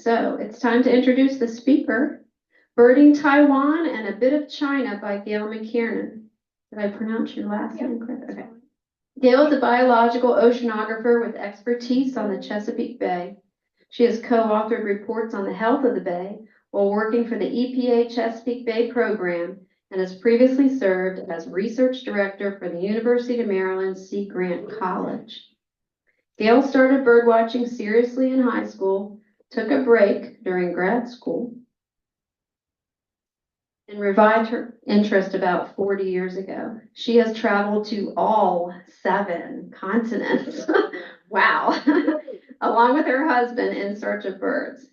So it's time to introduce the speaker, Birding Taiwan and a Bit of China by Gail Mackiernan. Did I pronounce your last name correct? Okay. Gail is a biological oceanographer with expertise on the Chesapeake Bay. She has co-authored reports on the health of the bay while working for the EPA Chesapeake Bay Program and has previously served as research director for the University of Maryland Sea Grant College. Gail started birdwatching seriously in high school, took a break during grad school, and revived her interest about 40 years ago. She has traveled to all 7 continents. Wow. Along with her husband in search of birds.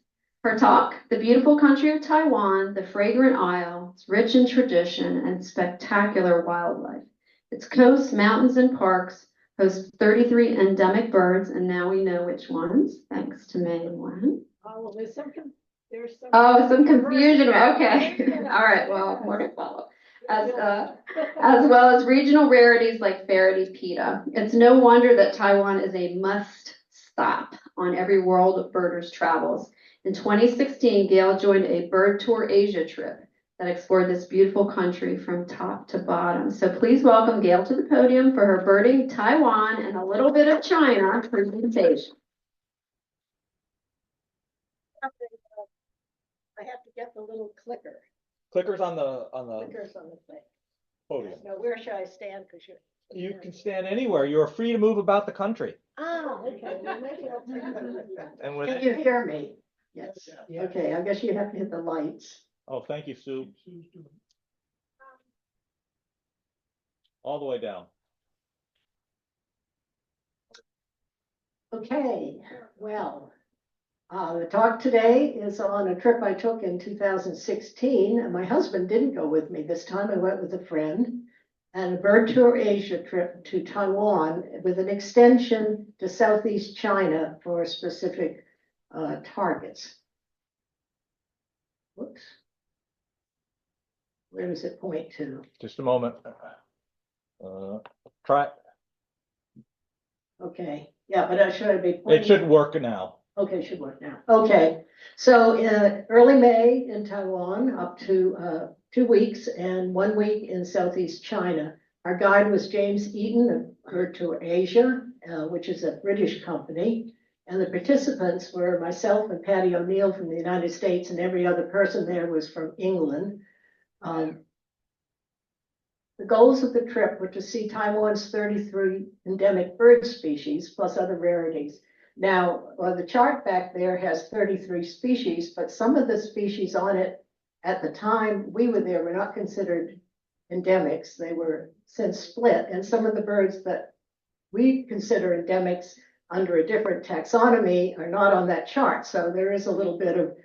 Her talk, The Beautiful Country of Taiwan, the Fragrant Isle, it's rich in tradition and spectacular wildlife. Its coasts, mountains, and parks host 33 endemic birds, and now we know which ones, thanks to May and Wen. Oh, well, there's some confusion. Okay. All right. Well, more to follow. As well as regional rarities like Fairy Pitta. It's no wonder that Taiwan is a must stop on every World Birders travels. In 2016, Gail joined a BirdTour Asia trip that explored this beautiful country from top to bottom. So please welcome Gail to the podium for her Birding Taiwan and a Little Bit of China presentation. I have to get the little clicker. Clickers on the Clickers on the thing. podium. Now, where should I stand? Because You can stand anywhere. You are free to move about the country. okay. Well, maybe I'll take And with Can it, you hear me? Yes. Okay, I guess you have to hit the lights. oh, thank you, Sue. All the way down. Okay, well, the talk today is on a trip I took in 2016, and my husband didn't go with me this time. I went with a friend, and a BirdTour Asia trip to Taiwan with an extension to Southeast China for specific targets. Whoops. Where does it point to? Just a moment. Try. Okay, yeah, but should I be pointing? It should work now. Okay, it should work now. Okay, so in early May in Taiwan, up to 2 weeks and 1 week in Southeast China. Our guide was James Eaton of BirdTour Asia, which is a British company. And the participants were myself and Patty O'Neill from the United States, and every other person there was from England. The goals of the trip were to see Taiwan's 33 endemic bird species, plus other rarities. Now, the chart back there has 33 species, but some of the species on it at the time we were there were not considered endemics. They were since split, and some of the birds that we consider endemics under a different taxonomy are not on that chart. So there is a little bit of,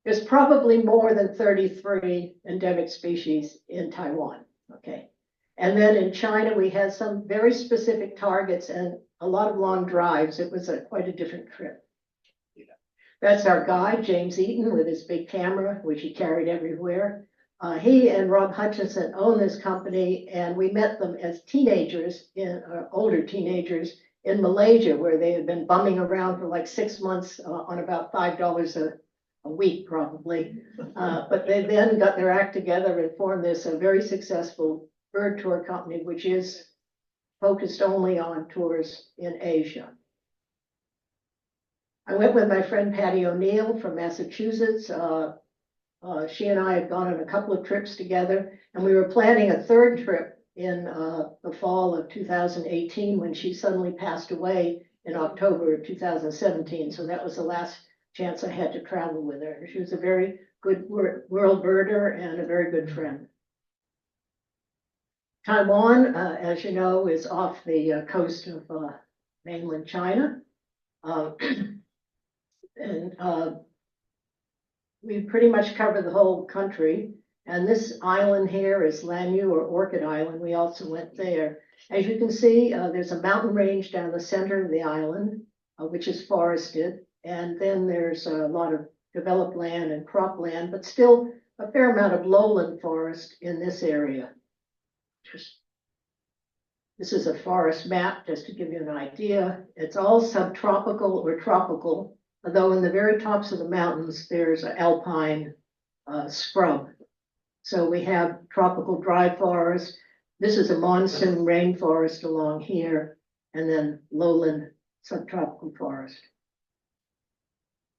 there's probably more than 33 endemic species in Taiwan. Okay. And then in China, we had some very specific targets and a lot of long drives. It was quite a different trip. Yeah. That's our guide, James Eaton, with his big camera, which he carried everywhere. He and Rob Hutchinson own this company, and we met them as teenagers, older teenagers in Malaysia, where they had been bumming around for like 6 months on about $5 a week, probably. But they then got their act together and formed this very successful bird tour company, which is focused only on tours in Asia. I went with my friend Patty O'Neill from Massachusetts. She and I had gone on a couple of trips together, and we were planning a 3rd trip in the fall of 2018 when she suddenly passed away in October of 2017. So that was the last chance I had to travel with her. She was a very good world birder and a very good friend. Taiwan, as you know, is off the coast of mainland China. We pretty much cover the whole country. And this island here is Lanyu, or Orchid Island. We also went there. As you can see, there's a mountain range down the center of the island, which is forested. And then there's a lot of developed land and cropland, but still a fair amount of lowland forest in this area. This is a forest map, just to give you an idea. It's all subtropical or tropical although in the very tops of the mountains, there's an alpine scrub. So we have tropical dry forest. This is a monsoon rainforest along here, and then lowland subtropical forest.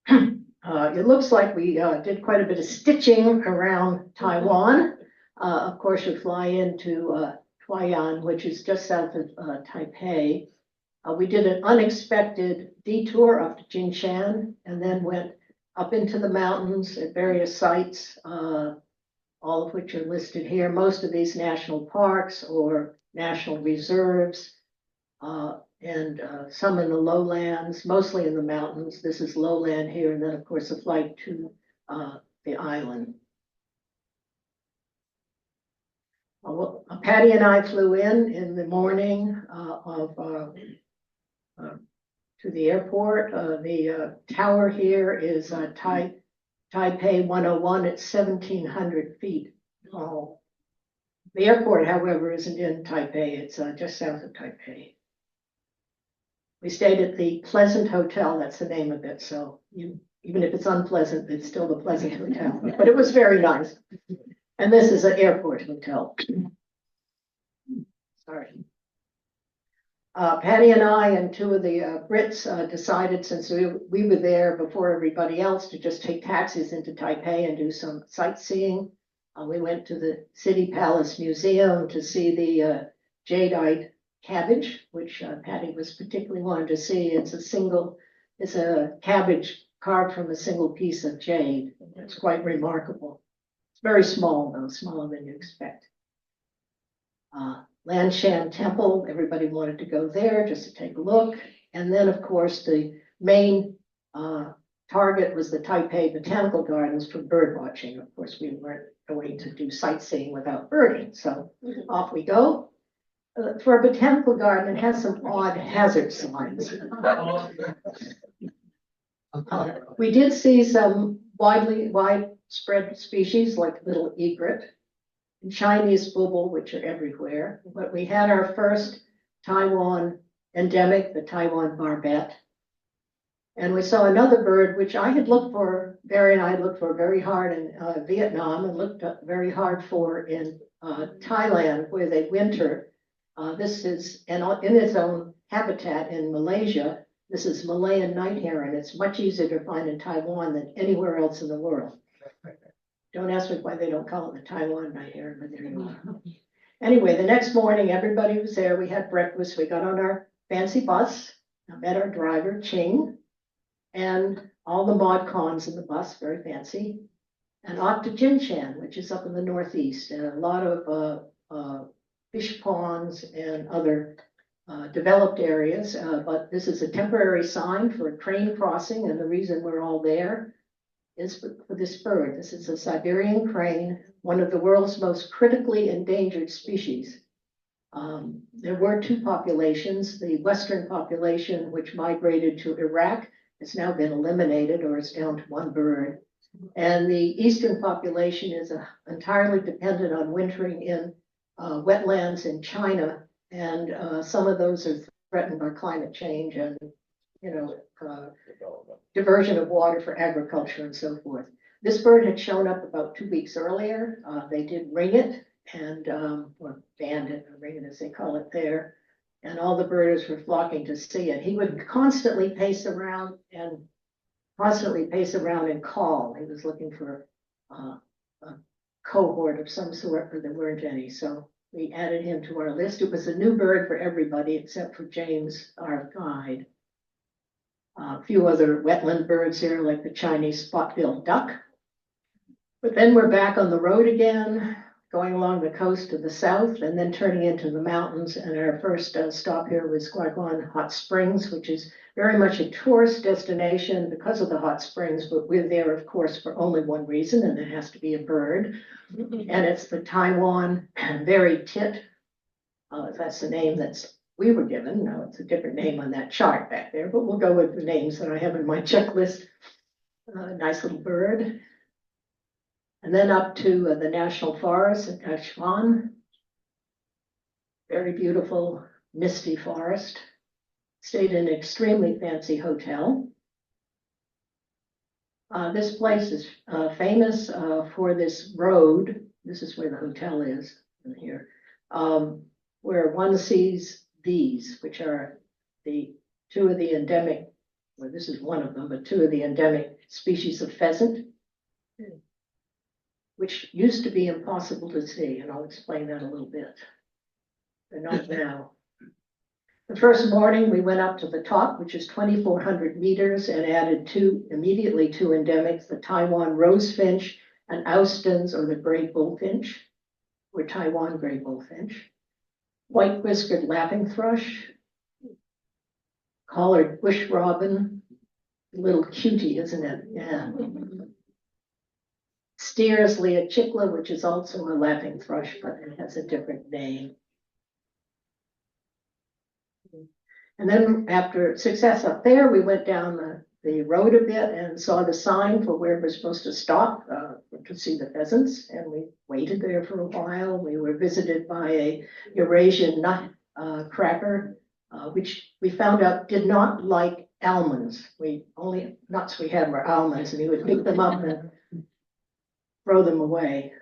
It looks like we did quite a bit of stitching around Taiwan. Of course, you fly into Taiwan, which is just south of Taipei. We did an unexpected detour up to Jinshan and then went up into the mountains at various sites, all of which are listed here. Most of these national parks or national reserves, and some in the lowlands, mostly in the mountains. This is lowland here, and then of course a flight to the island. Patty and I flew in the morning to the airport. The tower here is Taipei 101. It's 1,700 feet tall. The airport, however, isn't in Taipei. It's just south of Taipei. We stayed at the Pleasant Hotel. That's the name of it. So even if it's unpleasant, it's still the Pleasant Hotel. But it was very nice. And this is an airport hotel. Sorry. Patty and I and two of the Brits decided, since we were there before everybody else, to just take taxis into Taipei and do some sightseeing. We went to the City Palace Museum to see the jadeite cabbage, which Patty was particularly wanted to see. It's a cabbage carved from a single piece of jade. It's quite remarkable. It's very small, though, smaller than you expect. Lanshan Temple, everybody wanted to go there just to take a look. And then, of course, the main target was the Taipei Botanical Gardens for bird watching. Of course, we weren't going to do sightseeing without birding, so off we go. For a botanical garden, it has some odd hazard signs. We did see some widespread species like little egret, Chinese bubble, which are everywhere. But we had our first Taiwan endemic, the Taiwan barbet. And we saw another bird, which I had looked for, Barry and I looked for very hard in Vietnam and looked up very hard for in Thailand, where they winter. This is in its own habitat in Malaysia. This is Malayan night heron. It's much easier to find in Taiwan than anywhere else in the world. Don't ask me why they don't call it the Taiwan night heron, but there you are. Anyway, the next morning, everybody was there. We had breakfast. We got on our fancy bus. I met our driver, Ching, and all the mod cons in the bus, very fancy, and off to Jinshan, which is up in the northeast, and a lot of fish ponds and other developed areas. But this is a temporary sign for a train crossing, and the reason we're all there is for this bird. This is a Siberian crane, one of the world's most critically endangered species. There were two populations. The western population, which migrated to Iraq, has now been eliminated, or is down to one bird. And the eastern population is entirely dependent on wintering in wetlands in China. And some of those are threatened by climate change and, diversion of water for agriculture and so forth. This bird had shown up about 2 weeks earlier. They did ring it and, or band it, or ring it as they call it there. And all the birders were flocking to see it. He would constantly pace around and call. He was looking for a cohort of some sort, but there weren't any. So we added him to our list. It was a new bird for everybody except for James, our guide. A few other wetland birds here, like the Chinese spot-billed duck. But then we're back on the road again, going along the coast to the south, and then turning into the mountains. And our first stop here was Guaguan Hot Springs, which is very much a tourist destination because of the hot springs. But we're there, of course, for only one reason, and it has to be a bird. And it's the Taiwan Fairy Pitta. That's the name we were given. Now it's a different name on that chart back there, but we'll go with the names that I have in my checklist. Nice little bird. And then up to the national forest in Kaichuan. Very beautiful, misty forest. Stayed in an extremely fancy hotel. This place is famous for this road. This is where the hotel is in here, where one sees these, which are the two of the endemic, well, this is one of them, but two of the endemic species of pheasant, which used to be impossible to see, and I'll explain that a little bit. They're not now. The first morning, we went up to the top, which is 2,400 meters, and added immediately two endemics, the Taiwan rosefinch and Austin's, or the gray bullfinch, or Taiwan gray bullfinch, white-whiskered laughing thrush, collared bush robin, little cutie, isn't it? Yeah. Steers leochicla, which is also a laughing thrush, but it has a different name. And then after success up there, we went down the road a bit and saw the sign for where we're supposed to stop to see the pheasants. And we waited there for a while. We were visited by a Eurasian nut cracker, which we found out did not like almonds. We only nuts we had were almonds, and he would pick them up and throw them away.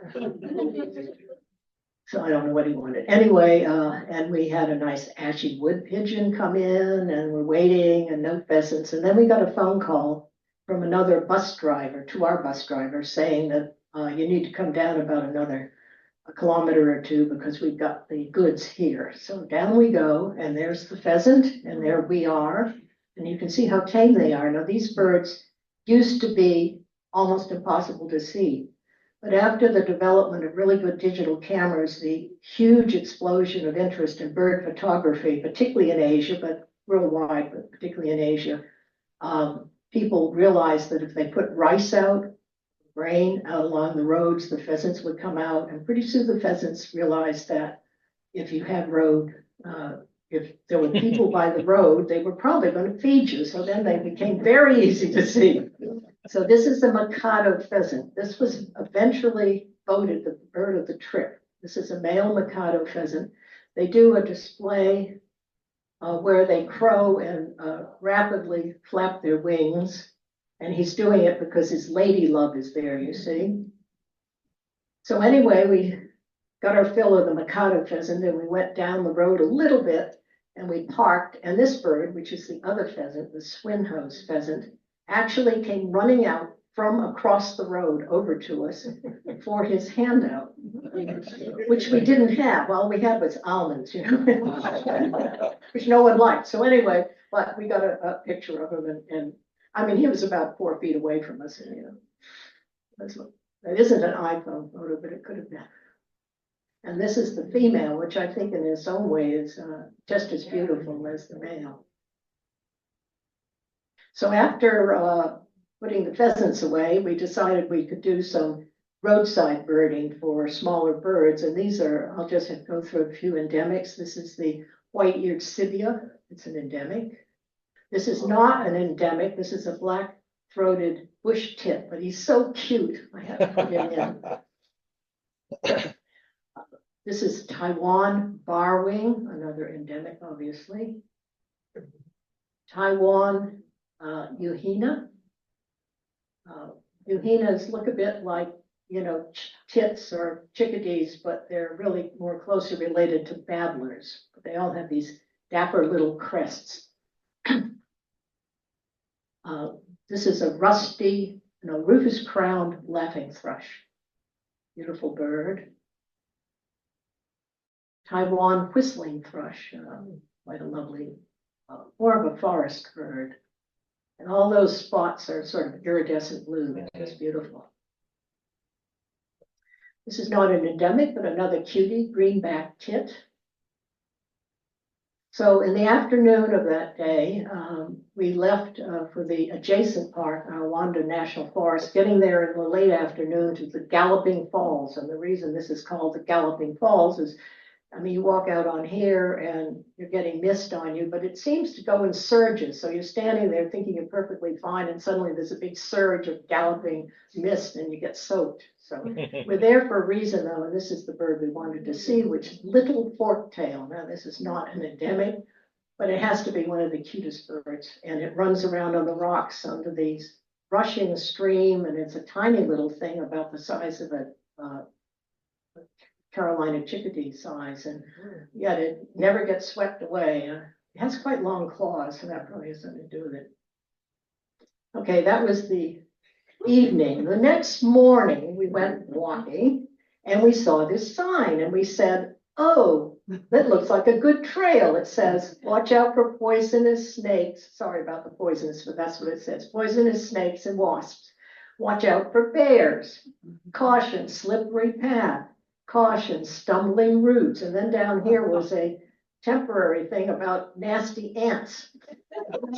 So I don't know what he wanted. Anyway, and we had a nice ashy wood pigeon come in, and we're waiting, and no pheasants. And then we got a phone call from another bus driver, to our bus driver, saying that you need to come down about another kilometer or two because we've got the goods here. So down we go, and there's the pheasant, and there we are. And you can see how tame they are. Now, these birds used to be almost impossible to see. But after the development of really good digital cameras, the huge explosion of interest in bird photography, particularly in Asia, but worldwide, but particularly in Asia, people realized that if they put rice out, grain out along the roads, the pheasants would come out. And pretty soon the pheasants realized that if you had road, if there were people by the road, they were probably going to feed you. So then they became very easy to see. So this is the Mikado pheasant. This was eventually voted the bird of the trip. This is a male Mikado pheasant. They do a display where they crow and rapidly flap their wings. And he's doing it because his lady love is there, you see. So anyway, we got our fill of the Mikado pheasant, and we went down the road a little bit, and we parked. And this bird, which is the other pheasant, the Swinhoe's pheasant, actually came running out from across the road over to us for his handout, which we didn't have. All we had was almonds, you know, which no one liked. So anyway, but we got a picture of him, and I mean, he was about 4 feet away from us, and, you know, that isn't an iPhone photo, but it could have been. And this is the female, which I think in its own way is just as beautiful as the male. So after putting the pheasants away, we decided we could do some roadside birding for smaller birds. And these are, I'll just go through a few endemics. This is the white-eared sibia. It's an endemic. This is not an endemic. This is a black-throated bush tit, but he's so cute. I have to put him in. This is Taiwan barwing, another endemic, obviously. Taiwan Euhena. Euhenas look a bit like, you know, tits or chickadees, but they're really more closely related to babblers. They all have these dapper little crests. This is a rusty, rufous-crowned laughing thrush. Beautiful bird. Taiwan whistling thrush, quite a lovely, more of a forest bird. And all those spots are sort of iridescent blue. It's beautiful. This is not an endemic, but another cutie, greenback tit. So in the afternoon of that day, we left for the adjacent park, Wanda National Forest, getting there in the late afternoon to the Galloping Falls. And the reason this is called the Galloping Falls is, I mean, you walk out on here and you're getting mist on you, but it seems to go in surges. So you're standing there thinking you're perfectly fine, and suddenly there's a big surge of galloping mist and you get soaked. So we're there for a reason, though, and this is the bird we wanted to see, which is little forktail. Now, this is not an endemic, but it has to be one of the cutest birds, and it runs around on the rocks under these rushing stream, and it's a tiny little thing about the size of a Carolina chickadee size, and yet it never gets swept away. It has quite long claws, so that probably has something to do with it. Okay, that was the evening. The next morning, we went walking, and we saw this sign, and we said, oh, that looks like a good trail. It says, watch out for poisonous snakes. Sorry about the poisonous, but that's what it says. Poisonous snakes and wasps. Watch out for bears. Caution, slippery path. Caution, stumbling roots. And then down here was a temporary thing about nasty ants.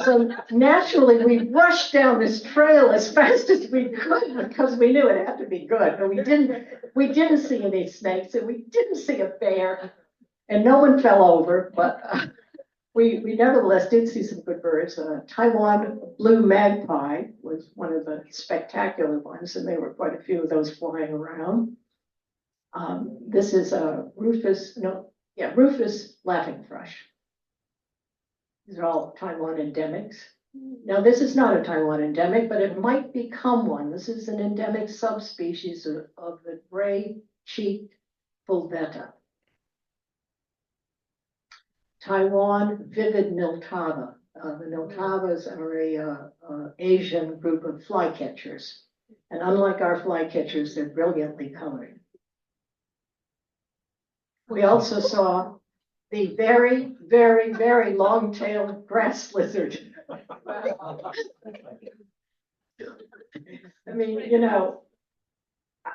So naturally, we rushed down this trail as fast as we could because we knew it had to be good. But we didn't see any snakes, and we didn't see a bear, and no one fell over. But we nevertheless did see some good birds. Taiwan blue magpie was one of the spectacular ones, and there were quite a few of those flying around. This is a Rufous laughing thrush. These are all Taiwan endemics. Now, this is not a Taiwan endemic, but it might become one. This is an endemic subspecies of the gray-cheeked fulvetta. Taiwan vivid niltava. The niltavas are a Asian group of flycatchers. And unlike our flycatchers, they're brilliantly colored. We also saw the very, very, very long-tailed grass lizard. I mean, you know,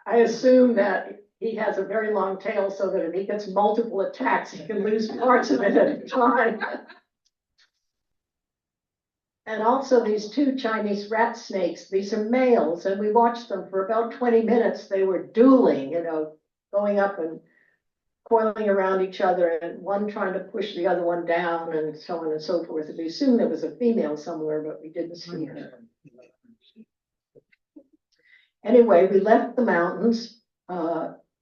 I assume that he has a very long tail so that if he gets multiple attacks, he can lose parts of it at a time. And also these two Chinese rat snakes, these are males, and we watched them for about 20 minutes. They were dueling, you know, going up and coiling around each other, and one trying to push the other one down, and so on and so forth. We assumed there was a female somewhere, but we didn't see her. Anyway, we left the mountains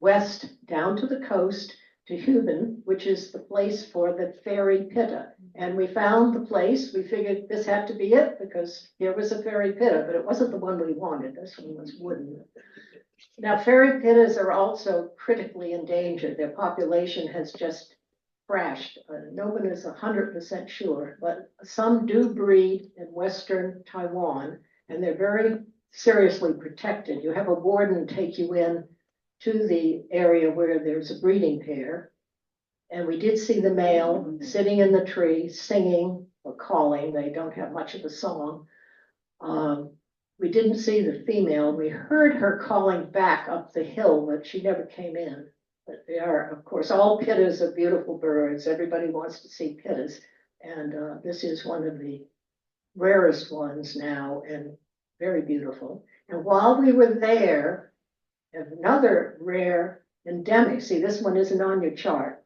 west down to the coast to Hubin, which is the place for the Fairy Pitta. And we found the place. We figured this had to be it because here was a Fairy Pitta, but it wasn't the one we wanted. This one was wooden. Now, Fairy Pittas are also critically endangered. Their population has just crashed. No one is 100% sure, but some do breed in Western Taiwan, and they're very seriously protected. You have a warden take you in to the area where there's a breeding pair. And we did see the male sitting in the tree, singing or calling. They don't have much of a song. We didn't see the female. We heard her calling back up the hill, but she never came in. But they are, of course, all pittas are beautiful birds. Everybody wants to see pittas. And this is one of the rarest ones now and very beautiful. And while we were there, another rare endemic, see, this one isn't on your chart,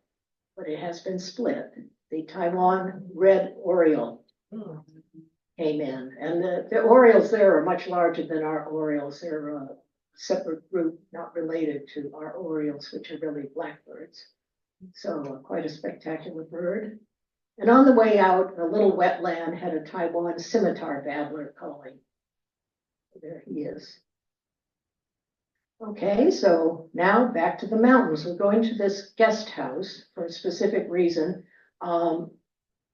but it has been split. The Taiwan red oriole came in, and the orioles there are much larger than our orioles. They're a separate group, not related to our orioles, which are really blackbirds. So quite a spectacular bird. And on the way out, a little wetland had a Taiwan scimitar babbler calling. There he is. Okay, so now back to the mountains. We're going to this guest house for a specific reason.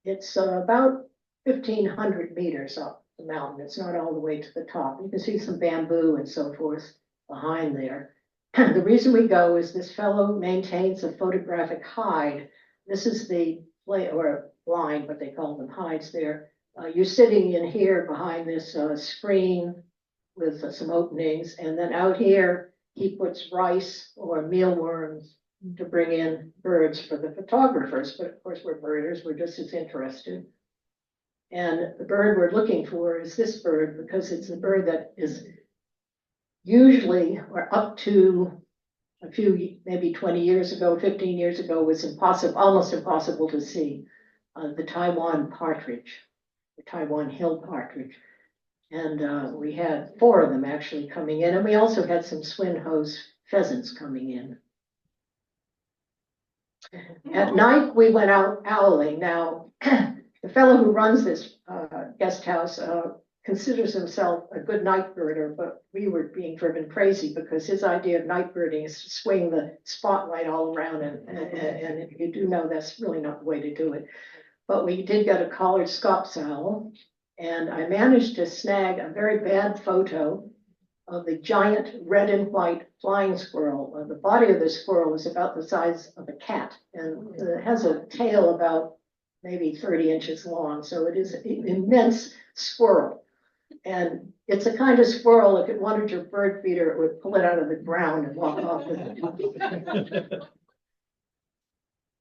It's about 1,500 meters up the mountain. It's not all the way to the top. You can see some bamboo and so forth behind there. The reason we go is this fellow maintains a photographic hide. This is the or blind, but they call them hides there. You're sitting in here behind this screen with some openings, and then out here he puts rice or mealworms to bring in birds for the photographers. But of course, we're birders, we're just as interested. And the bird we're looking for is this bird, because it's a bird that is usually, or up to a few, maybe 20 years ago, 15 years ago, was impossible, almost impossible to see, the Taiwan partridge, the Taiwan hill partridge. And we had 4 of them actually coming in, and we also had some swin-hose pheasants coming in. At night, we went out owling. Now, the fellow who runs this guest house considers himself a good night birder, but we were being driven crazy because his idea of night birding is to swing the spotlight all around, and if you do know, that's really not the way to do it. But we did get a collared scops owl, and I managed to snag a very bad photo of the giant red and white flying squirrel. The body of the squirrel is about the size of a cat, and it has a tail about maybe 30 inches long, so it is an immense squirrel. And it's a kind of squirrel, if it wanted your bird feeder, it would pull it out of the ground and walk off with it.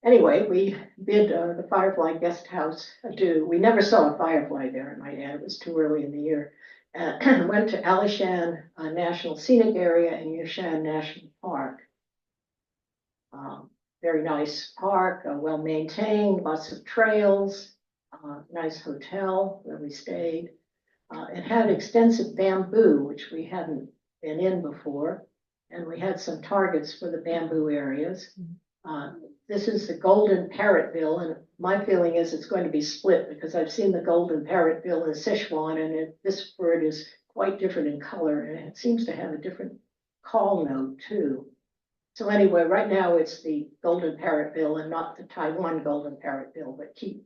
Anyway, we bid the Firefly Guest House adieu. We never saw a firefly there, I might add. It was too early in the year. Went to Alishan National Scenic Area and Yushan National Park. Very nice park, well maintained, lots of trails, nice hotel where we stayed. It had extensive bamboo, which we hadn't been in before, and we had some targets for the bamboo areas. This is the golden parrotbill, and my feeling is it's going to be split because I've seen the golden parrotbill in Sichuan, and this bird is quite different in color, and it seems to have a different call note too. So anyway, right now it's the golden parrotbill and not the Taiwan golden parrotbill, but keep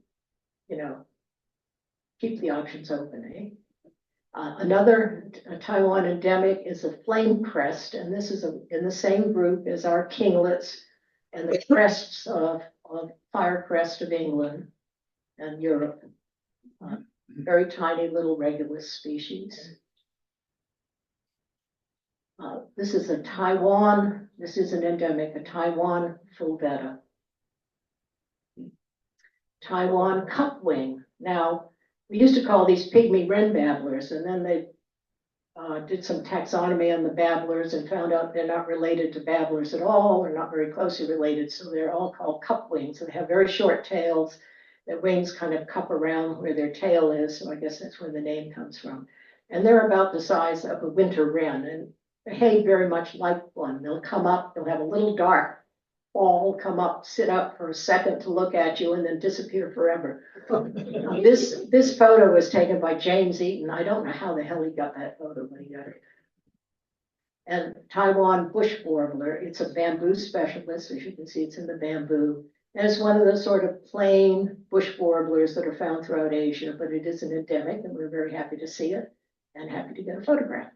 the options open, eh? Another Taiwan endemic is a Flamecrest, and this is in the same group as our kinglets and the crests of Firecrest of England and Europe. Very tiny little Regulus species. This is a Taiwan, this is an endemic, a Taiwan fulvetta. Taiwan cupwing. Now, we used to call these pygmy wren babblers, and then they did some taxonomy on the babblers and found out they're not related to babblers at all, or not very closely related, so they're all called cupwings. They have very short tails. Their wings kind of cup around where their tail is, so I guess that's where the name comes from. And they're about the size of a winter wren and behave very much like one. They'll come up, they'll have a little dark ball come up, sit up for a second to look at you, and then disappear forever. This photo was taken by James Eaton. I don't know how the hell he got that photo, but he got it. And Taiwan bush warbler, it's a bamboo specialist. As you can see, it's in the bamboo. And it's one of the sort of plain bush warblers that are found throughout Asia, but it is an endemic, and we're very happy to see it and happy to get a photograph.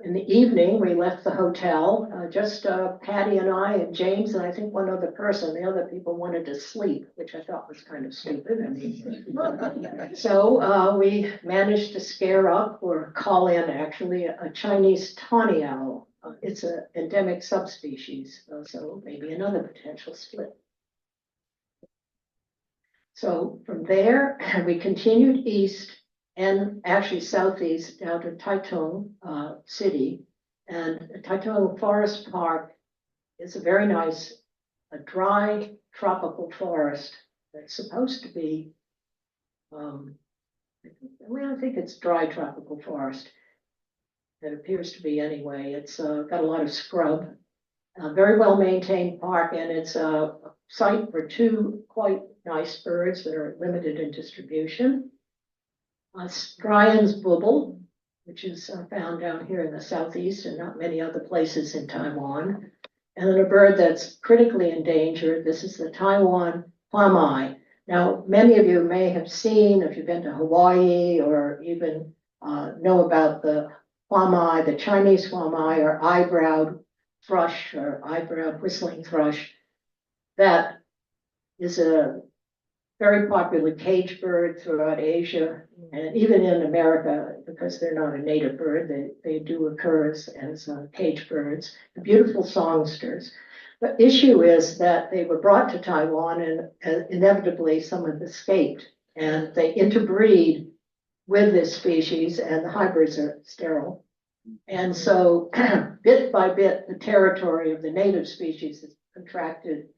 In the evening, we left the hotel, just Patty and I and James and I think one other person. The other people wanted to sleep, which I thought was kind of stupid. I mean, so we managed to scare up or call in actually a Chinese tawny owl. It's an endemic subspecies, so maybe another potential split. So from there, we continued east and actually southeast down to Taitung City. And Taitung Forest Park is a very nice, a dry tropical forest that's supposed to be, I think it's dry tropical forest. It appears to be anyway. It's got a lot of scrub, a very well maintained park, and it's a site for two quite nice birds that are limited in distribution. Stryan's booble, which is found down here in the southeast and not many other places in Taiwan. And then a bird that's critically endangered. This is the Taiwan whamai. Now, many of you may have seen, if you've been to Hawaii or even know about the whamai, the Chinese whamai or eye-browed thrush or eye-browed whistling thrush. That is a very popular cage bird throughout Asia and even in America, because they're not a native bird, they do occur as cage birds, beautiful songsters. The issue is that they were brought to Taiwan and inevitably some have escaped, and they interbreed with this species and the hybrids are sterile. And so bit by bit, the territory of the native species is contracted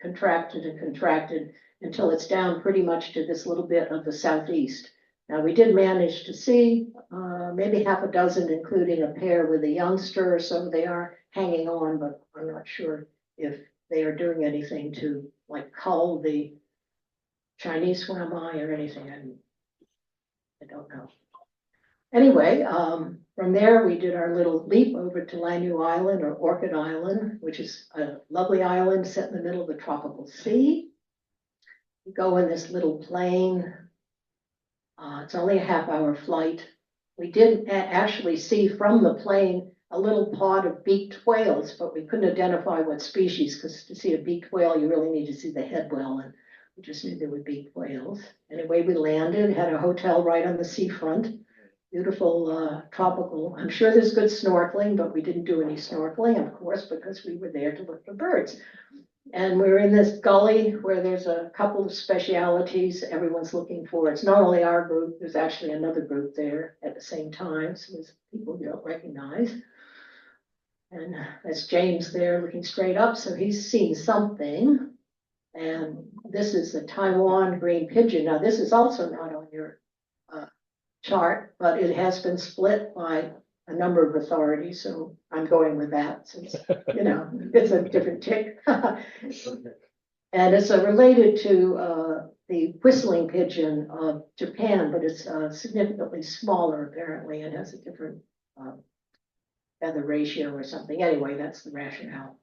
until it's down pretty much to this little bit of the southeast. Now, we did manage to see maybe half a dozen, including a pair with a youngster, so they are hanging on, but I'm not sure if they are doing anything to like cull the Chinese whamai or anything. I don't know. Anyway, from there, we did our little leap over to Lanyu Island or Orchid Island, which is a lovely island set in the middle of the tropical sea. You go in this little plane. It's only a half-hour flight. We did actually see from the plane a little pod of beaked whales, but we couldn't identify what species, because to see a beaked whale, you really need to see the head well, and we just knew they were beaked whales. Anyway, we landed, had a hotel right on the seafront. Beautiful tropical. I'm sure there's good snorkeling, but we didn't do any snorkeling, of course, because we were there to look for birds. And we're in this gully where there's a couple of specialities everyone's looking for. It's not only our group, there's actually another group there at the same time. So there's people you don't recognize. And that's James there looking straight up. So he's seen something. And this is the Taiwan green pigeon. Now, this is also not on your chart, but it has been split by a number of authorities, so I'm going with that since, you know, it's a different tick. And it's related to the whistling pigeon of Japan, but it's significantly smaller apparently. It has a different feather ratio or something. Anyway, that's the rationale.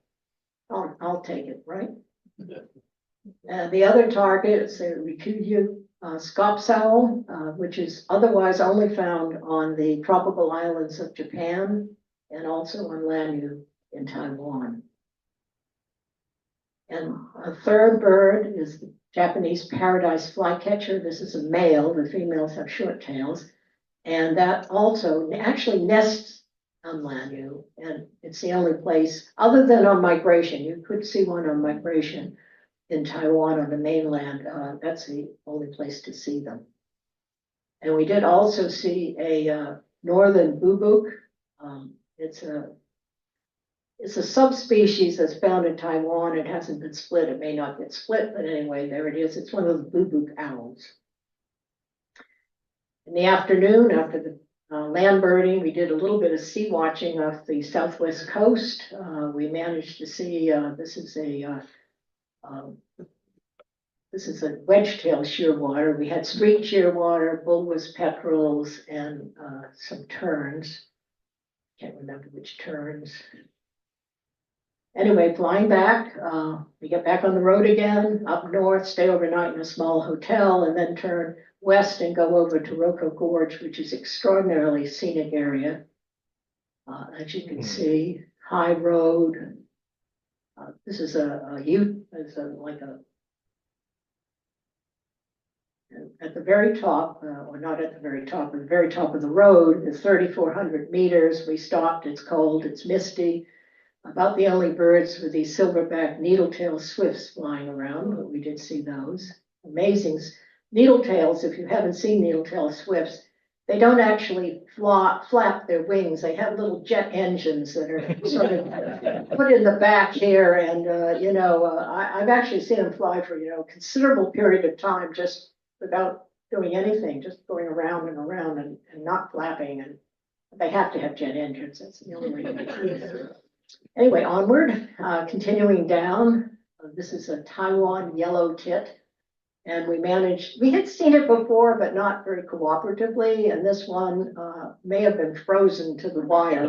I'll take it, right? The other target is the Rikuyu scops owl, which is otherwise only found on the tropical islands of Japan and also on Lanyu in Taiwan. And a third bird is the Japanese paradise flycatcher. This is a male. The females have short tails. And that also actually nests on Lanyu. And it's the only place, other than on migration, you could see one on migration in Taiwan on the mainland. That's the only place to see them. And we did also see a northern bubuk. It's a subspecies that's found in Taiwan. It hasn't been split. It may not get split, but anyway, there it is. It's one of the bubuk owls. In the afternoon, after the land birding, we did a little bit of sea watching off the southwest coast. We managed to see, this is a wedge-tail shearwater. We had streak shearwater, bulbous petrels, and some terns. Can't remember which terns. Anyway, flying back, we get back on the road again, up north, stay overnight in a small hotel, and then turn west and go over to Roko Gorge, which is extraordinarily scenic area. As you can see, high road. This is at the very top, or not at the very top, at the very top of the road is 3,400 meters. We stopped, it's cold, it's misty. About the only birds were these silverback needletail swifts flying around, but we did see those. Amazing. Needletails, if you haven't seen needletail swifts, they don't actually flap their wings. They have little jet engines that are sort of put in the back here. And, I've actually seen them fly for, a considerable period of time just without doing anything, just going around and around and not flapping. And they have to have jet engines. That's the only way to do it. Anyway, onward, continuing down. This is a Taiwan yellow tit. And we had seen it before, but not very cooperatively. And this one may have been frozen to the wire.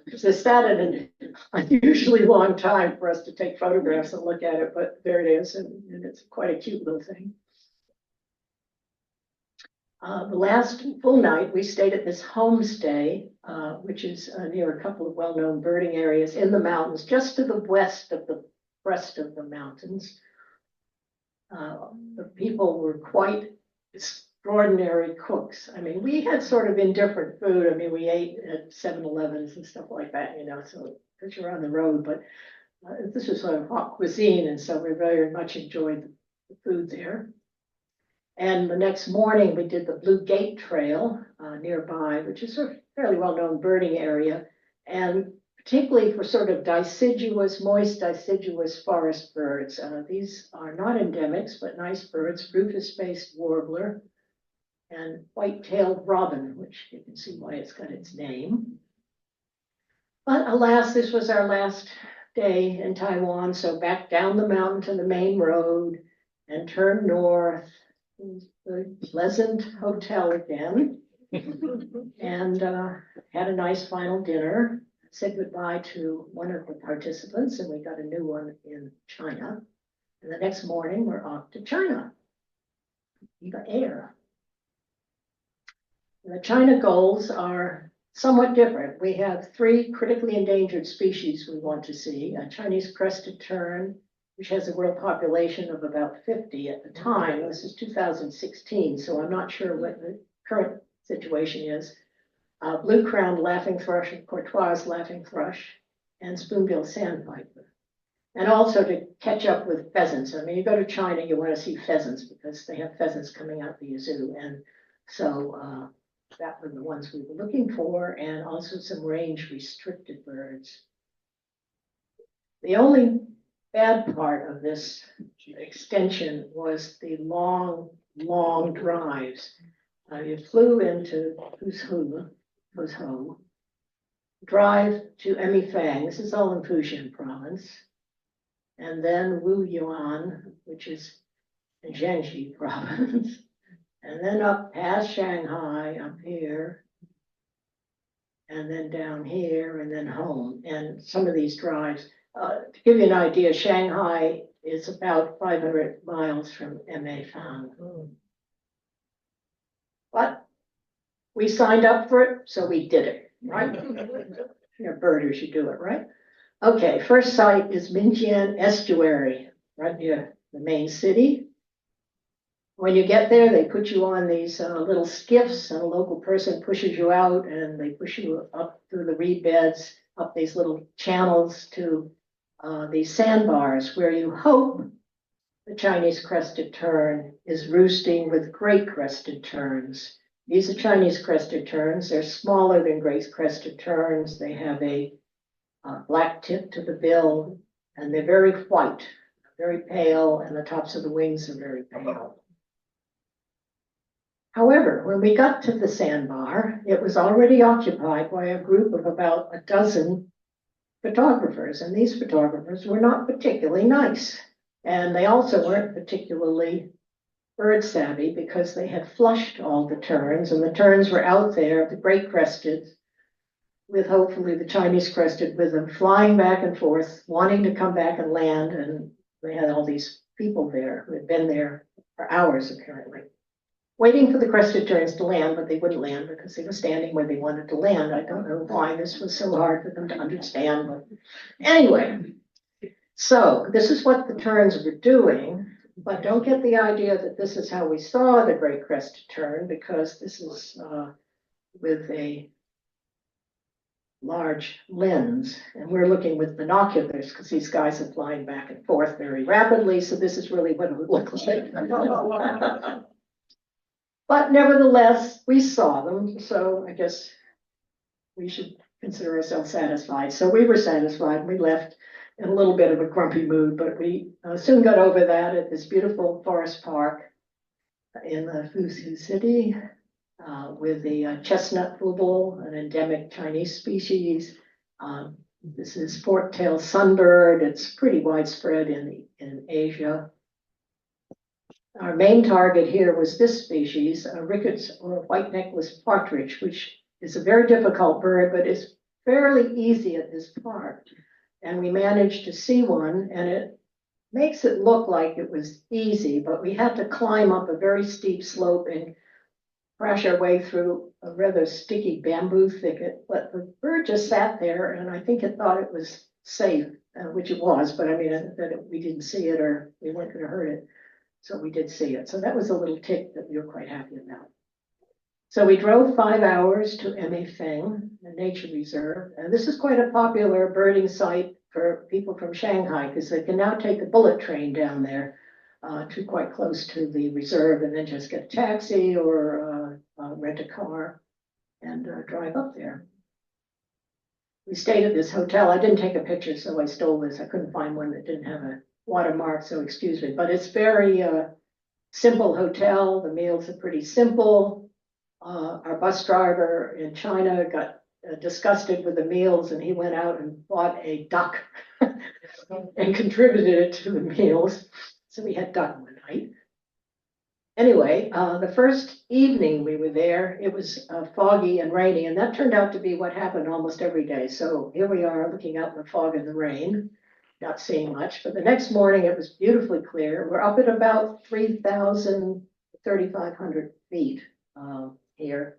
Because they sat at an unusually long time for us to take photographs and look at it, but there it is. And it's quite a cute little thing. The last full night, we stayed at this homestay, which is near a couple of well-known birding areas in the mountains, just to the west of the crest of the mountains. The people were quite extraordinary cooks. I mean, we had sort of indifferent food. I mean, we ate at 7-Elevens and stuff like that, so because you're on the road, but this was sort of hot cuisine. And so we very much enjoyed the food there. And the next morning we did the Blue Gate Trail nearby, which is a fairly well-known birding area. And particularly for sort of moist deciduous forest birds. These are not endemics, but nice birds, rufous-faced warbler and white-tailed robin, which you can see why it's got its name. But alas, this was our last day in Taiwan, so back down the mountain to the main road and turn north. was a very pleasant hotel again. And had a nice final dinner. Said goodbye to one of the participants, and we got a new one in China. And the next morning, we're off to China. EPA Air. The China goals are somewhat different. We have 3 critically endangered species we want to see. A Chinese Crested Tern, which has a world population of about 50 at the time. This is 2016, so I'm not sure what the current situation is. Blue-crowned laughing thrush, Courtois laughing thrush, and spoonbill sandpiper. And also to catch up with pheasants. I mean, you go to China, you want to see pheasants because they have pheasants coming out the zoo. And so that were the ones we were looking for, and also some range restricted birds. The only bad part of this extension was the long, long drives. You flew into Fuzhou, drive to Emifang, this is all in Fujian province, and then Wuyuan, which is in Jiangxi province, and then up past Shanghai, up here, and then down here, and then home. And some of these drives, to give you an idea, Shanghai is about 500 miles from Emifang. But we signed up for it, so we did it, right? You're birders, you do it, right? Okay, first site is Minjian Estuary, right near the main city. When you get there, they put you on these little skiffs, and a local person pushes you out, and they push you up through the reed beds, up these little channels to these sandbars where you hope the Chinese Crested Tern is roosting with great crested terns. These are Chinese Crested Terns. They're smaller than great crested terns. They have a black tip to the bill, and they're very white, very pale, and the tops of the wings are very pale. However, when we got to the sandbar, it was already occupied by a group of about a dozen photographers, and these photographers were not particularly nice. And they also weren't particularly bird savvy because they had flushed all the terns, and the terns were out there, the great crested, with hopefully the Chinese crested with them, flying back and forth, wanting to come back and land. And they had all these people there who had been there for hours, apparently, waiting for the crested terns to land, but they wouldn't land because they were standing where they wanted to land. I don't know why this was so hard for them to understand, but anyway. So this is what the terns were doing, but don't get the idea that this is how we saw the great crested tern, because this is with a large lens, and we're looking with binoculars because these guys are flying back and forth very rapidly. So this is really what it would look like. But nevertheless, we saw them, so I guess we should consider ourselves satisfied. So we were satisfied. We left in a little bit of a grumpy mood, but we soon got over that at this beautiful forest park in the Fuzhou city with the chestnut booble, an endemic Chinese species. This is fork-tailed sunbird. It's pretty widespread in Asia. Our main target here was this species, rickets or white necklace partridge, which is a very difficult bird, but it's fairly easy at this park. And we managed to see one, and it makes it look like it was easy, but we had to climb up a very steep slope and crash our way through a rather sticky bamboo thicket. But the bird just sat there, and I think it thought it was safe, which it was, but I mean, we didn't see it or we weren't going to hurt it. So we did see it. So that was a little tick that we were quite happy about. So we drove 5 hours to Emifeng, the nature reserve. And this is quite a popular birding site for people from Shanghai because they can now take a bullet train down there to quite close to the reserve and then just get a taxi or rent a car and drive up there. We stayed at this hotel. I didn't take a picture, so I stole this. I couldn't find one that didn't have a watermark, so excuse me. But it's very simple hotel. The meals are pretty simple. Our bus driver in China got disgusted with the meals, and he went out and bought a duck and contributed it to the meals. So we had duck one night. Anyway, the first evening we were there, it was foggy and rainy, and that turned out to be what happened almost every day. So here we are looking out in the fog and the rain, not seeing much. But the next morning it was beautifully clear. We're up at about 3,000, 3,500 feet here.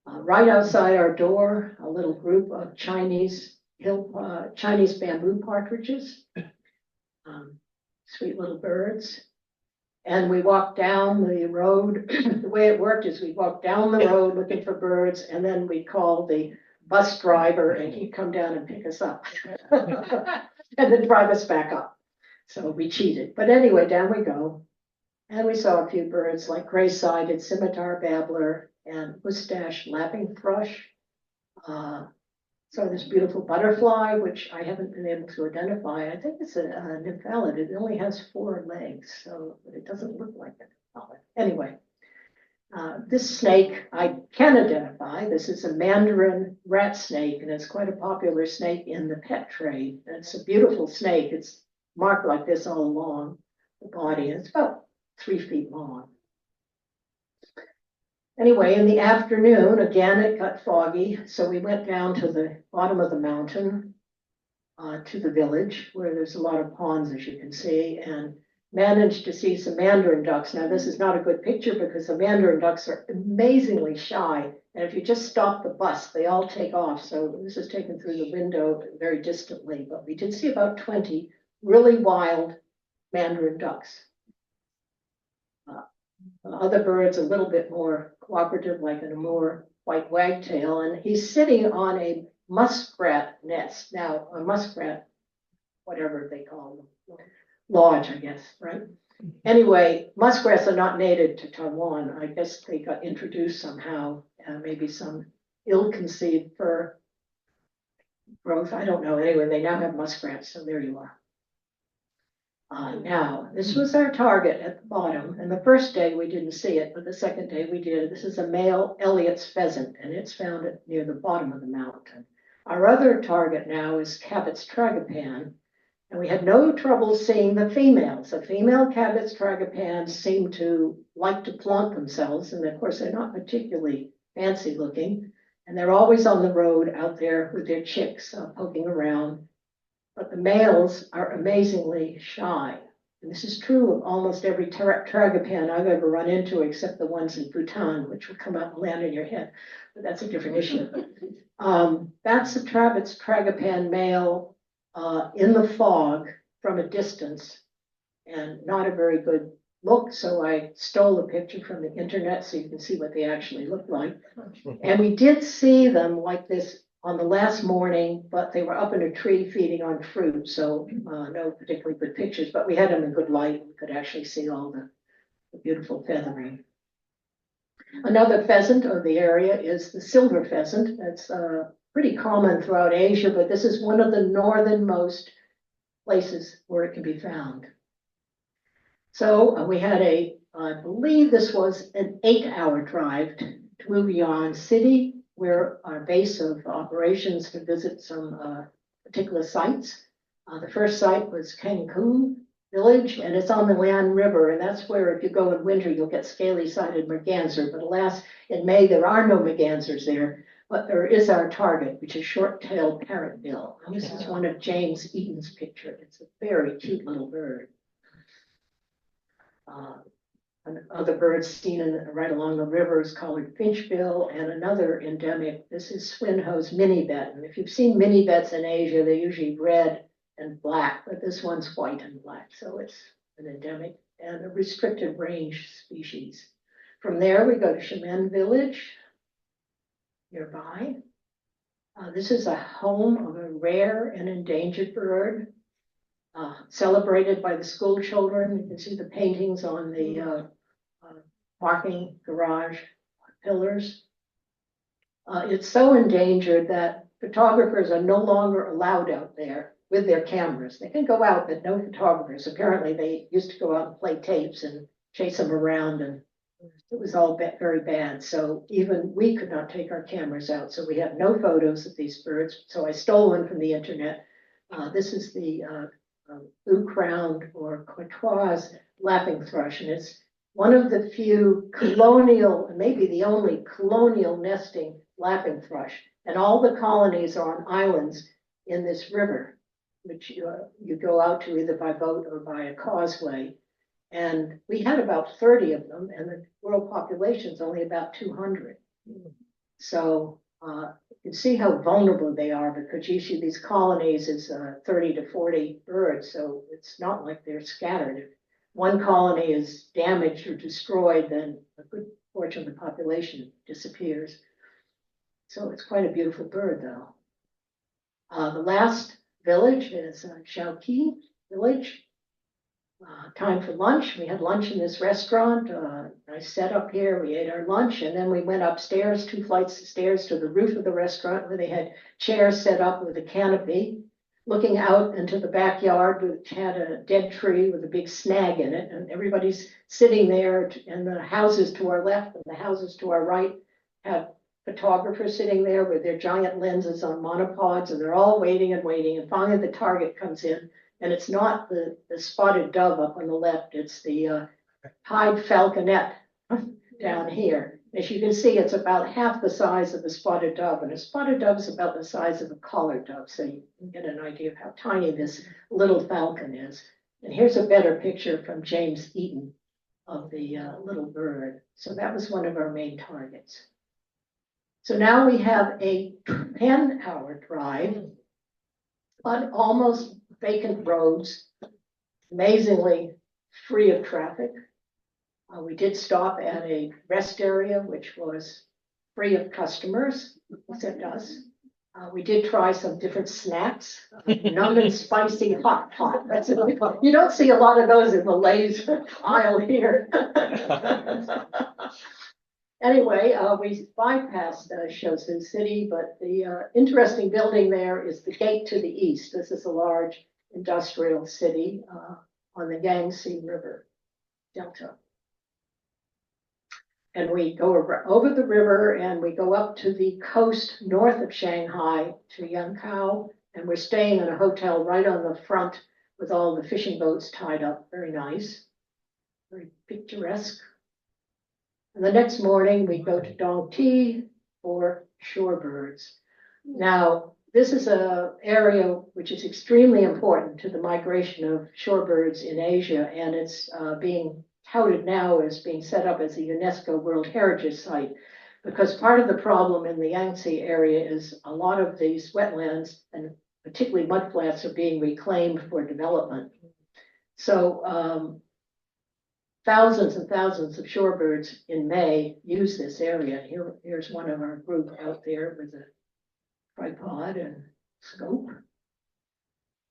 Right outside our door, a little group of Chinese bamboo partridges, sweet little birds. And we walked down the road. The way it worked is we walked down the road looking for birds, and then we called the bus driver and he'd come down and pick us up and then drive us back up. So we cheated. But anyway, down we go. And we saw a few birds like gray-sided scimitar babbler and mustache lapping thrush. So this beautiful butterfly, which I haven't been able to identify. I think it's a nymphalid. It only has 4 legs, so it doesn't look like a nymphalid. Anyway, this snake I can identify. This is a mandarin rat snake, and it's quite a popular snake in the pet trade. And it's a beautiful snake. It's marked like this all along the body, and it's about 3 feet long. Anyway, in the afternoon, again, it got foggy, so we went down to the bottom of the mountain to the village where there's a lot of ponds, as you can see, and managed to see some mandarin ducks. Now, this is not a good picture because the mandarin ducks are amazingly shy, and if you just stop the bus, they all take off. So this is taken through the window very distantly, but we did see about 20 really wild mandarin ducks. Other birds a little bit more cooperative, like an amur white wagtail, and he's sitting on a muskrat nest. Now, a muskrat, whatever they call them, lodge, I guess, right? Anyway, muskrats are not native to Taiwan. I guess they got introduced somehow, maybe some ill-conceived fur growth. I don't know. Anyway, they now have muskrats, so there you are. Now, this was our target at the bottom, and the first day we didn't see it, but the second day we did. This is a male Elliott's pheasant, and it's found near the bottom of the mountain. Our other target now is Cabot's Tragopan, and we had no trouble seeing the females. The female Cabot's Tragopans seem to like to flaunt themselves, and of course they're not particularly fancy looking, and they're always on the road out there with their chicks poking around. But the males are amazingly shy. And this is true of almost every Tragopan I've ever run into, except the ones in Bhutan, which will come out and land in your head. But that's a different issue. That's a Cabot's Tragopan male in the fog from a distance, and not a very good look. So I stole a picture from the internet so you can see what they actually look like. And we did see them like this on the last morning, but they were up in a tree feeding on fruit, so no particularly good pictures, but we had them in good light. We could actually see all the beautiful feathering. Another pheasant of the area is the silver pheasant. That's pretty common throughout Asia, but this is one of the northernmost places where it can be found. So we had I believe this was an 8-hour drive to Wuhan City, where our base of operations to visit some particular sites. The first site was Cancun Village, and it's on the Lian River, and that's where if you go in winter, you'll get scaly-sided merganser, but alas, in May, there are no mergansers there, but there is our target, which is short-tailed parrotbill. And this is one of James Eaton's picture. It's a very cute little bird. Other birds seen right along the river is collared finchbill, and another endemic. This is Swinhoe's minibet. And if you've seen minibets in Asia, they're usually red and black, but this one's white and black. So it's an endemic and a restricted range species. From there, we go to Xiamen Village nearby. This is a home of a rare and endangered bird. Celebrated by the school children. You can see the paintings on the parking garage pillars. It's so endangered that photographers are no longer allowed out there with their cameras. They can go out, but no photographers. Apparently, they used to go out and play tapes and chase them around, and it was all very bad. So even we could not take our cameras out. So we have no photos of these birds. So I stole one from the internet. This is the blue-crowned or courtoise lapping thrush, and it's one of the few colonial, maybe the only colonial nesting lapping thrush. And all the colonies are on islands in this river, which you go out to either by boat or by a causeway. And we had about 30 of them, and the world population is only about 200. So you can see how vulnerable they are, because usually these colonies is 30 to 40 birds, so it's not like they're scattered. If one colony is damaged or destroyed, then a good portion of the population disappears. So it's quite a beautiful bird, though. The last village is Shaoqi village. Time for lunch. We had lunch in this restaurant. Nice setup here. We ate our lunch, and then we went upstairs, 2 flights of stairs to the roof of the restaurant, where they had chairs set up with a canopy, looking out into the backyard, which had a dead tree with a big snag in it, and everybody's sitting there, and the houses to our left and the houses to our right have photographers sitting there with their giant lenses on monopods, and they're all waiting and waiting, and finally the target comes in. And it's not the spotted dove up on the left, it's the pied falconet down here. As you can see, it's about half the size of the spotted dove, and a spotted dove is about the size of a collared dove, so you can get an idea of how tiny this little falcon is. And here's a better picture from James Eaton of the little bird. So that was one of our main targets. So now we have a 10-hour drive on almost vacant roads, amazingly free of traffic. We did stop at a rest area, which was free of customers, except us. We did try some different snacks, numb and spicy hot pot. You don't see a lot of those in the Lay's aisle here. Anyway, we bypassed Shousu City, but the interesting building there is the gate to the east. This is a large industrial city on the Yangtze River Delta. And we go over the river and we go up to the coast north of Shanghai to Yankou. And we're staying in a hotel right on the front with all the fishing boats tied up. Very nice, very picturesque. And the next morning we go to Dongti for shorebirds. Now, this is an area which is extremely important to the migration of shorebirds in Asia, and it's being touted now as being set up as a UNESCO World Heritage Site, because part of the problem in the Yangtze area is a lot of these wetlands, and particularly mudflats, are being reclaimed for development. So thousands and thousands of shorebirds in May use this area. Here's one of our group out there with a tripod and scope.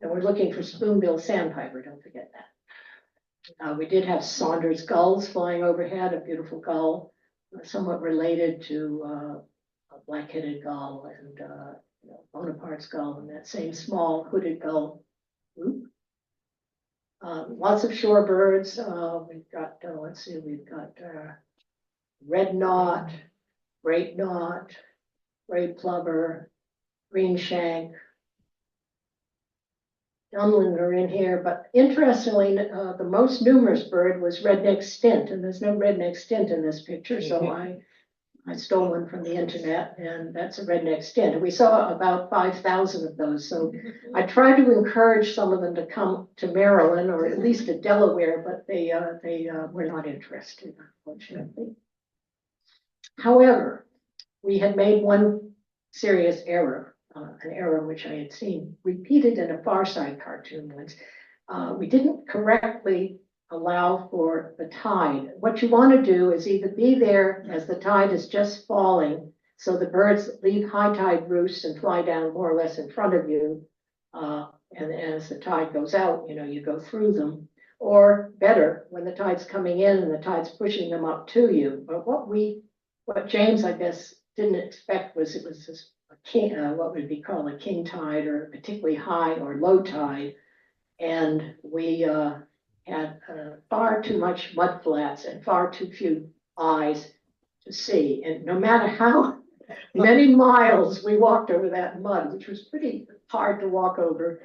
And we're looking for spoonbill sandpiper, don't forget that. We did have Saunders gulls flying overhead, a beautiful gull, somewhat related to a black-headed gull and Bonaparte's gull, and that same small hooded gull group. Lots of shorebirds. We've got, let's see, we've got red knot, great knot, gray plover, green shank. Dunlin are in here, but interestingly, the most numerous bird was redneck stint, and there's no redneck stint in this picture, so I stole one from the internet, and that's a redneck stint. We saw about 5,000 of those, so I tried to encourage some of them to come to Maryland or at least to Delaware, but they were not interested, unfortunately. However, we had made one serious error, an error which I had seen repeated in a Far Side cartoon once. We didn't correctly allow for the tide. What you want to do is either be there as the tide is just falling, so the birds leave high tide roosts and fly down more or less in front of you, and as the tide goes out, you go through them, or better, when the tide's coming in and the tide's pushing them up to you. But what James, I guess, didn't expect was it was this what would be called a king tide, or particularly high or low tide, and we had far too much mud flats and far too few eyes to see. And no matter how many miles we walked over that mud, which was pretty hard to walk over,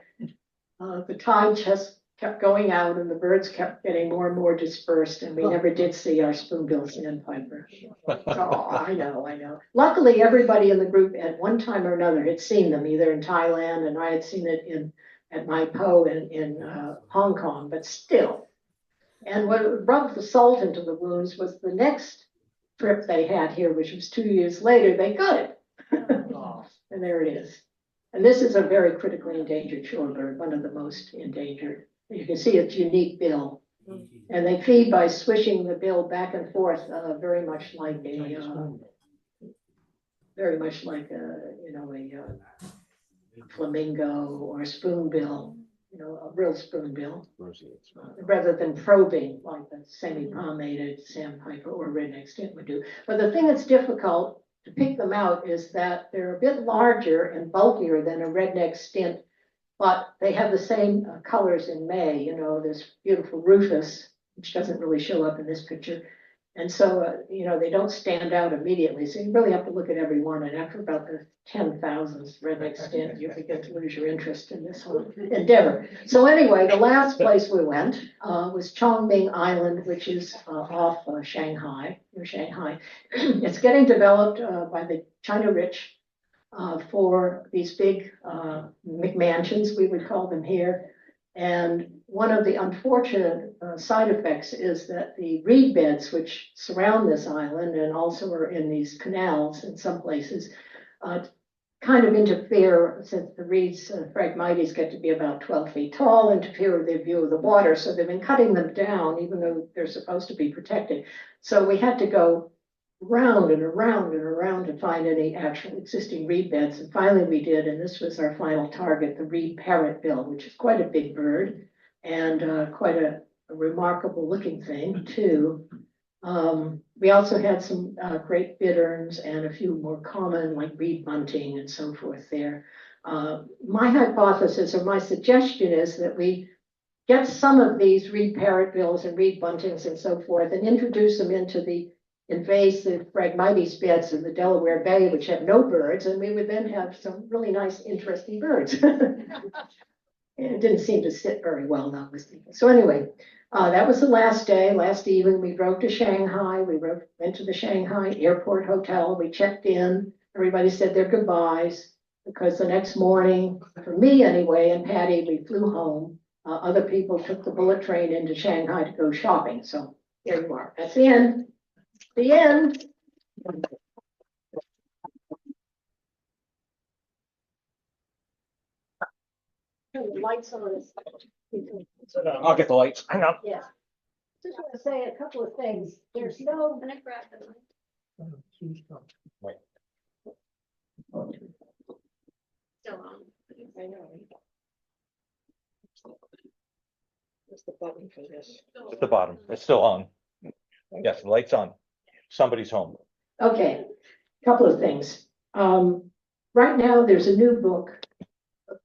the tide just kept going out and the birds kept getting more and more dispersed and we never did see our spoonbill sandpiper. Oh, I know. Luckily, everybody in the group at one time or another had seen them, either in Thailand and I had seen it at Mai Po in Hong Kong, but still. And what rubbed the salt into the wounds was the next trip they had here, which was 2 years later, they got it. And there it is. And this is a very critically endangered shorebird, one of the most endangered. You can see its unique bill. And they feed by swishing the bill back and forth, very much like a flamingo or a spoonbill, a real spoonbill, rather than probing like the semi-palmated sandpiper or redneck stint would do. But the thing that's difficult to pick them out is that they're a bit larger and bulkier than a redneck stint, but they have the same colors in May, this beautiful rufous, which doesn't really show up in this picture. And so, they don't stand out immediately. So you really have to look at every one. And after about the 10,000th redneck stint, you begin to lose your interest in this whole endeavor. So anyway, the last place we went was Chongming Island, which is off Shanghai, near Shanghai. It's getting developed by the China Rich for these big McMansions, we would call them here. And one of the unfortunate side effects is that the reed beds, which surround this island and also are in these canals in some places, kind of interfere, since the reeds, Phragmites, get to be about 12 feet tall, interfere with their view of the water. So they've been cutting them down, even though they're supposed to be protected. So we had to go round and around and around to find any actual existing reed beds. And finally we did, and this was our final target, the reed parrotbill, which is quite a big bird and quite a remarkable looking thing too. We also had some great bitterns and a few more common like reed bunting and so forth there. My hypothesis or my suggestion is that we get some of these reed parrotbills and reed buntings and so forth and introduce them into the invasive Phragmites beds in the Delaware Bay, which have no birds, and we would then have some really nice, interesting birds. It didn't seem to sit very well, though, with people. So anyway, that was the last day. Last evening, we drove to Shanghai. We went to the Shanghai Airport Hotel. We checked in. Everybody said their goodbyes because the next morning, for me anyway, and Patty, we flew home. Other people took the bullet train into Shanghai to go shopping. So here you are. That's the end. The end. Turn the lights on. I'll get the lights. Hang on. Yeah. Just want to say a couple of things. There's no. I'm gonna grab them. Wait. Still on. I know. What's the button for this? At the bottom. It's still on. Yes, the light's on. Somebody's home. Okay, couple of things. Right now, there's a new book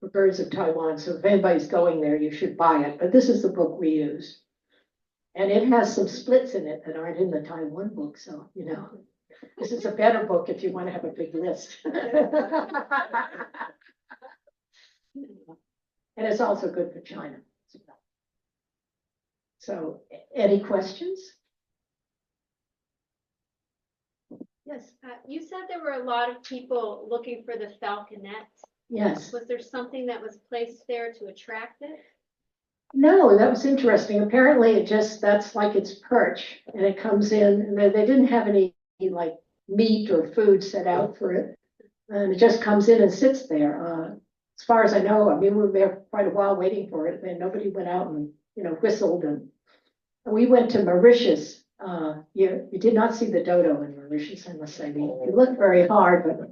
for birds of Taiwan. So if anybody's going there, you should buy it. But this is the book we use. And it has some splits in it that aren't in the Taiwan book. So, this is a better book if you want to have a big list. And it's also good for China. So, any questions? Yes. You said there were a lot of people looking for the falconet. Yes. Was there something that was placed there to attract it? No, that was interesting. Apparently that's like its perch and it comes in and they didn't have any like meat or food set out for it. And it just comes in and sits there. As far as I know, I mean, we were there quite a while waiting for it and nobody went out and, whistled. And we went to Mauritius. You did not see the dodo in Mauritius, I must say. You looked very hard, but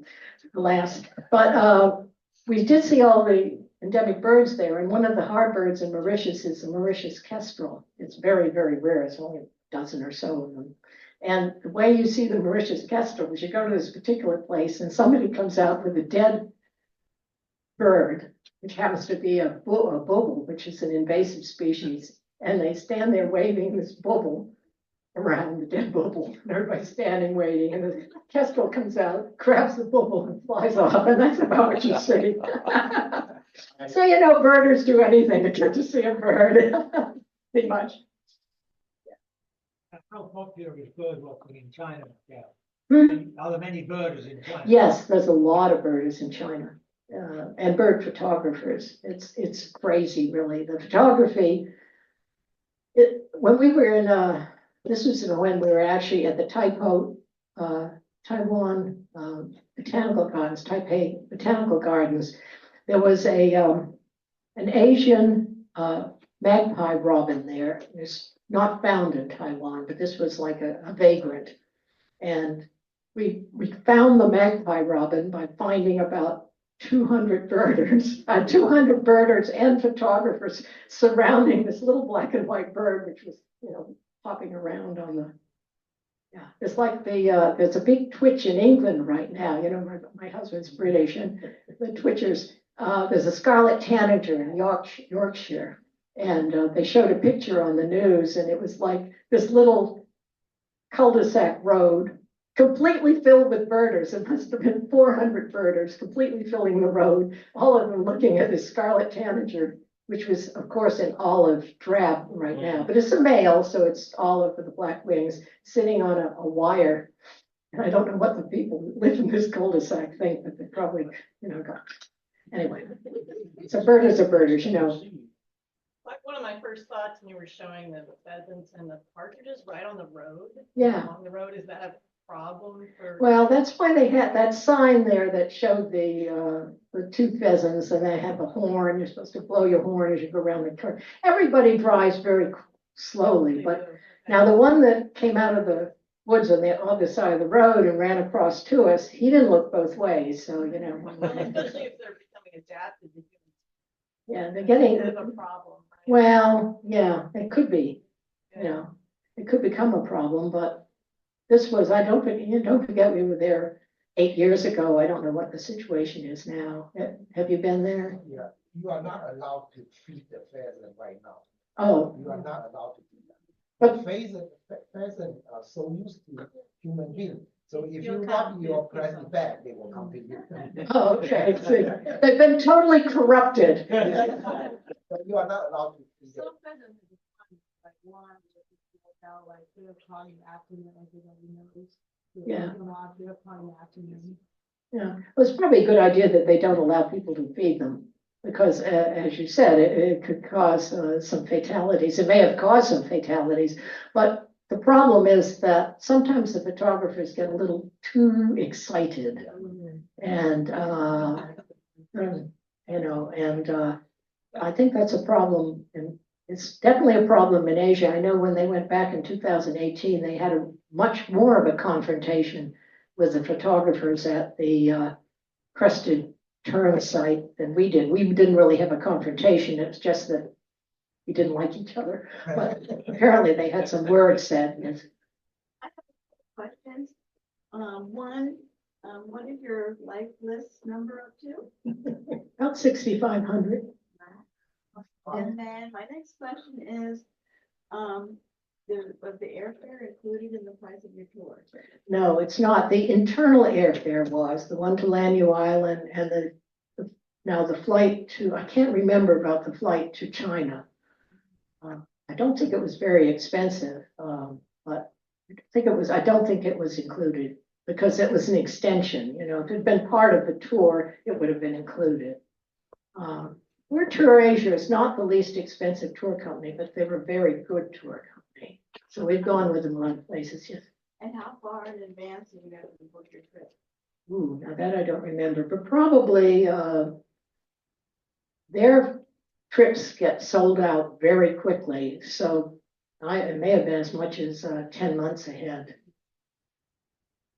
alas. But we did see all the endemic birds there, and one of the hard birds in Mauritius is the Mauritius kestrel. It's very, very rare. It's only a dozen or so of them. And the way you see the Mauritius kestrel is you go to this particular place, and somebody comes out with a dead bird, which happens to be a bubble, which is an invasive species, and they stand there waving this bubble around the dead bubble, and everybody's standing waiting, and the kestrel comes out, grabs the bubble, and flies off, and that's about what you see. So, you know, birders do anything to get to see a bird, pretty much. How popular is bird watching in China, Gail? Hmm. Are there many birders in China? Yes, there's a lot of birders in China, and bird photographers. It's crazy, really. The photography, when we were in, this was when we were actually at the Taiwan, Botanical Gardens, Taipei Botanical Gardens. There was an Asian, magpie robin there. It's not found in Taiwan, but this was like a vagrant. And we found the magpie robin by finding about 200 birders, 200 birders and photographers surrounding this little black and white bird, which was, you know, popping around on the, yeah, it's like there's a big twitch in England right now. You know, my husband's British, and the twitchers, there's a scarlet tanager in Yorkshire, and they showed a picture on the news, and it was like this little cul-de-sac road completely filled with birders. It must have been 400 birders completely filling the road, all of them looking at this scarlet tanager, which was, of course, an olive drab right now, but it's a male, so it's olive with the black wings, sitting on a wire. And I don't know what the people who live in this cul-de-sac think, but they probably, you know, got, anyway. So birders are birders, you know. Like one of my first thoughts when you were showing the pheasants and the partridges right on the road. Yeah. Along the road, is that a problem for? Well, that's why they had that sign there that showed the two pheasants, and they had the horn. You're supposed to blow your horn as you go around the turn. Everybody drives very slowly, but now the one that came out of the woods on the other side of the road and ran across to us, he didn't look both ways, so, you know. Well, especially if they're becoming adapted to humans. Yeah, they're getting, It's a problem, right? well, yeah, it could be, you know, it could become a problem, but this was, don't forget we were there 8 years ago. I don't know what the situation is now. Have you been there? Yeah, you are not allowed to feed the pheasant right now. Oh, You are not allowed to do that. But- Pheasant are so used to human beings. So if You'll you come want your to present back, they will come to you. oh, okay. See, they've been totally corrupted. But you are not allowed to feed them. Some pheasants are just like one, like they're calling after them, everybody knows. Yeah. They're calling after them. Yeah, well, it's probably a good idea that they don't allow people to feed them, because as you said, it could cause some fatalities. It may have caused some fatalities, but the problem is that sometimes the photographers get a little too excited, and you know, and I think that's a problem, and it's definitely a problem in Asia. I know when they went back in 2018, they had a much more of a confrontation with the photographers at the Crested Tern site than we did. We didn't really have a confrontation. It was just that we didn't like each other. But apparently they had some words said. Questions? What is your life list number up to? About 6,500. And then my next question is, was the airfare included in the price of your tour? No, it's not. The internal airfare was the one to Lanyu Island, and now the flight to, I can't remember about the flight to China. I don't think it was very expensive, but I don't think it was included because it was an extension. You know, if it had been part of the tour, it would have been included. BirdTour Asia is not the least expensive tour company, but they were a very good tour company. So we've gone with them a lot of places, yes. And how far in advance do you have to book your trip? Ooh, now that I don't remember, but probably their trips get sold out very quickly. So it may have been as much as 10 months ahead.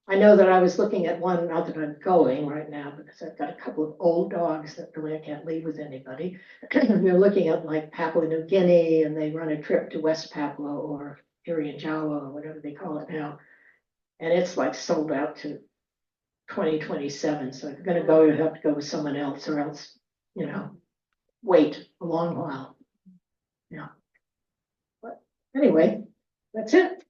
I know that I was looking at one, not that I'm going right now, because I've got a couple of old dogs that really I can't leave with anybody. They're looking at like Papua New Guinea, and they run a trip to West Papua or Irian Jaya or whatever they call it now. And it's like sold out to 2027. So if you're going to go, you have to go with someone else, or else, you know, wait a long while. Yeah. But anyway, that's it.